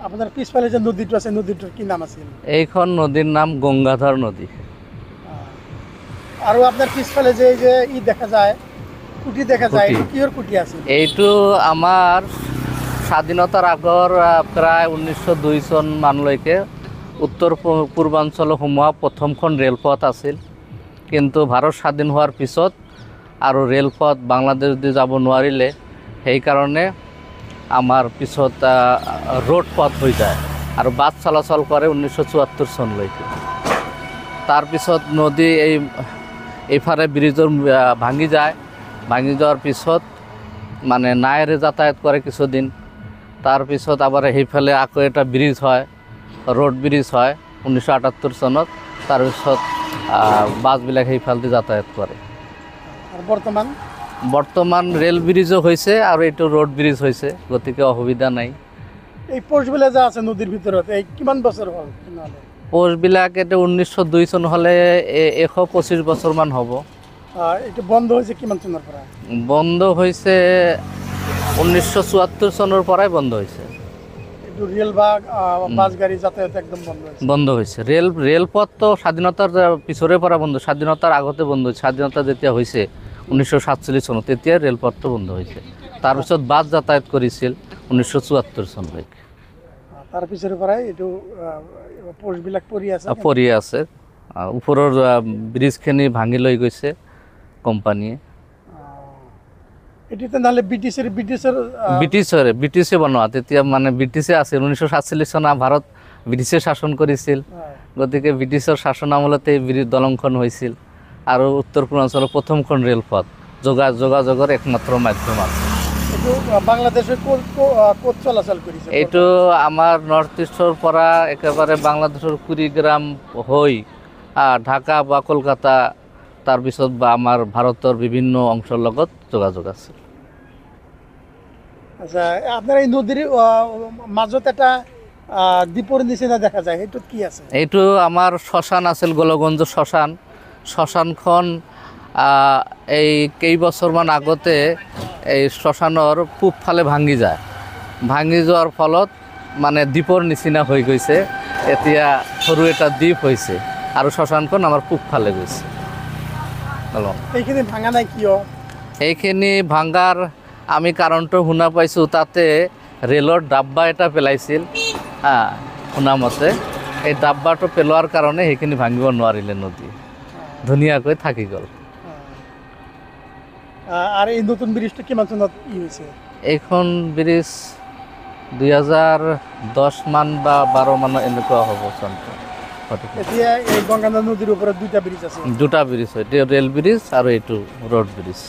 আপনার পিছফালে যে নদীটা আছে নদীটার কি নাম আছে? এইখন নদীর নাম গঙ্গাধর নদী। আর আপনার পিছফালে যে এই যে দেখা যায় কুটি দেখা যায়, কুটি। এটা কিহর কুটি আছে? এইটো আমাৰ স্বাধীনতাৰ আগৰ প্ৰায় 1902 চন মানলৈকে উত্তৰ পূৰ্বাঞ্চল সোমোৱা প্ৰথমখন ৰেলপথ আছিল। কিন্তু ভাৰত স্বাধীন হোৱাৰ পিছত আৰু ৰেলপথ বাংলাদেশ দি যাব নোৱাৰিলে, সেইকাৰণে আমাৰ পিছত ৰোড পথ হৈ যায় আৰু বাছ চলাচল কৰে 1974 চনলৈকে। তাৰপিছত নদী এইফালে ব্ৰিজৰ ভাঙি যায়, ভাঙি যাওয়াৰ পিছত মানে নায়েৰে যাতায়াত কৰে কিছুদিন। তাৰপিছত আবাৰ সেইফালে আকৌ এটা ব্ৰিজ হয়, ৰোড ব্ৰিজ হয় 1978 চনত। তাৰপিছত বাছবিলাক সেইফালেদি যাতায়াত করে। আর বর্তমান রেল ব্রিজও হয়েছে আর এইটো রোড ব্রিজ হয়েছে, গতিকে অসুবিধা নাই। এই পোস্টবিলাক যে আছে নদীর ভিতৰত এই কিমান বছৰ হল? পোস্টবিলাক এটা 1902 চন হলে 125 বছৰমান হ'ব। এটা বন্ধ হয়েছে কিমান চনেৰ পৰ? বন্ধ হয়েছে 1974 চনৰ পৰাই বন্ধ হয়েছে। একটু রেল বা বাস গাড়ি যাতায়াত একদম বন্ধ হয়েছে। রেলপথ তো স্বাধীনতার পিছৰে পৰা বন্ধ, স্বাধীনতার আগতে বন্ধ হয়েছে। স্বাধীনতা যেতিয়া হয়েছে 1947 চনত, তেতিয়া রেলপথটো বন্ধ হয়েছে। তাৰপিছত বাছ যাতায়াত কৰিছিল 1974 চনলৈকে। তাৰ পিছৰে পৰাই এইটো পোস্টবিলাক পৰি আছে। ওপৰৰ ব্ৰিজখিনি ভাঙি লৈ গৈছে কোম্পানীয়ে। এটিতে নাহলে ব্ৰিটিশে বনোৱা, তেতিয়া মানে ব্ৰিটিশে আছিল। 1947 চনত ভাৰত ব্ৰিটিশে শাসন কৰিছিল, গতিকে ব্ৰিটিছৰ শাসন আমলতে এই দলংখন হৈছিল। আৰু উত্তৰ পূৰ্বাঞ্চলৰ প্ৰথমখন ৰেলপথ যোগাযোগৰ একমাত্ৰ মাধ্যম আছে। বাংলাদেশেৰ ক'ত চলাচল কৰিছে? এইটো আমাৰ নৰ্থ ইষ্টৰ পৰা একেবাৰে বাংলাদেশৰ কুড়িগ্ৰাম হৈ ঢাকা বা কলকাতা, তাৰপিছত বা আমাৰ ভাৰতৰ বিভিন্ন অংশৰ লগত যোগাযোগ আছে। আচ্ছা, আপনাৰ এই নদীৰ মাজত এটা দ্বীপৰ নিচিনা দেখা যায়, সেইটো কি আছে? এইটো আমাৰ শ্মশান আছিল, গোলগঞ্জ শ্মশান। শ্মশানখন এই কেইবছৰমান আগতে এই শ্মশানৰ পূবফালে ভাঙি যায়। ভাঙি যোৱাৰ ফলত মানে দ্বীপৰ নিচিনা হৈ গৈছে। এতিয়া সৰু এটা দ্বীপ হৈছে আৰু শ্মশানখন আমাৰ পূবফালে গৈছে। এইখিনি ভাঙা নাই কিয়? এইখিনি ভাঙাৰ আমি কাৰণটো শুনা পাইছোঁ, তাতে ৰেলৰ ডাব্বা এটা পেলাইছিল শুনা মতে। এই ডাব্বাটো পেলোৱাৰ কাৰণে সেইখিনি ভাঙিব নোৱাৰিলে, নদী ধুনীয়াকৈ থাকি গ'ল। আর এই নতুন ব্রিজটা কিমান চনত হয়েছে? এইখন ব্রিজ 2010 মান বা 12 মান এনেকুৱা হ'ব চনটো। এতিয়া এই গঙ্গা নদীর উপরে দুটা ব্রিজ আছে? দুটা ব্রিজ হয়, রেল ব্রিজ আর এইটো রোড ব্রিজ।